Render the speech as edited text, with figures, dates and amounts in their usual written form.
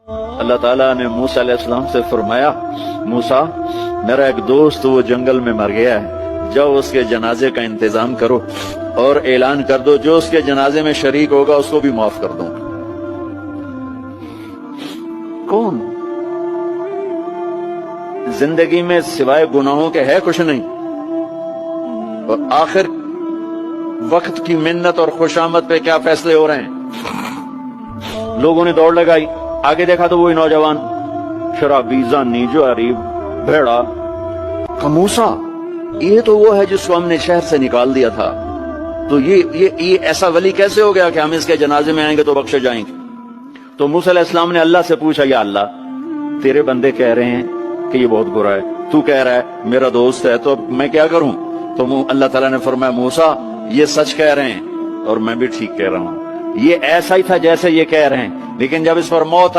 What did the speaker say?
اللہ تعالیٰ نے موسیٰ علیہ السلام سے فرمایا، موسیٰ میرا ایک دوست وہ جنگل میں مر گیا ہے، جاؤ اس کے جنازے کا انتظام کرو اور اعلان کر دو جو اس کے جنازے میں شریک ہوگا اس کو بھی معاف کر دوں۔ کون؟ زندگی میں سوائے گناہوں کے ہے کچھ نہیں، اور آخر وقت کی منت اور خوشامد پہ کیا فیصلے ہو رہے ہیں۔ لوگوں نے دوڑ لگائی، آگے دیکھا تو وہی نوجوان شرابی، زانی، جواری، بھیڑا۔ موسیٰ یہ تو وہ ہے جس کو ہم نے شہر سے نکال دیا تھا، تو یہ ایسا ولی کیسے ہو گیا کہ ہم اس کے جنازے میں آئیں گے تو بخشے جائیں گے؟ تو موسیٰ علیہ السلام نے اللہ سے پوچھا، یا اللہ تیرے بندے کہہ رہے ہیں کہ یہ بہت برا ہے، تو کہہ رہا ہے میرا دوست ہے، تو اب میں کیا کروں؟ تو اللہ تعالیٰ نے فرمایا، موسیٰ یہ سچ کہہ رہے ہیں اور میں بھی ٹھیک کہہ رہا ہوں، یہ ایسا ہی تھا جیسے یہ کہہ رہے ہیں، لیکن جب اس پر موت آئے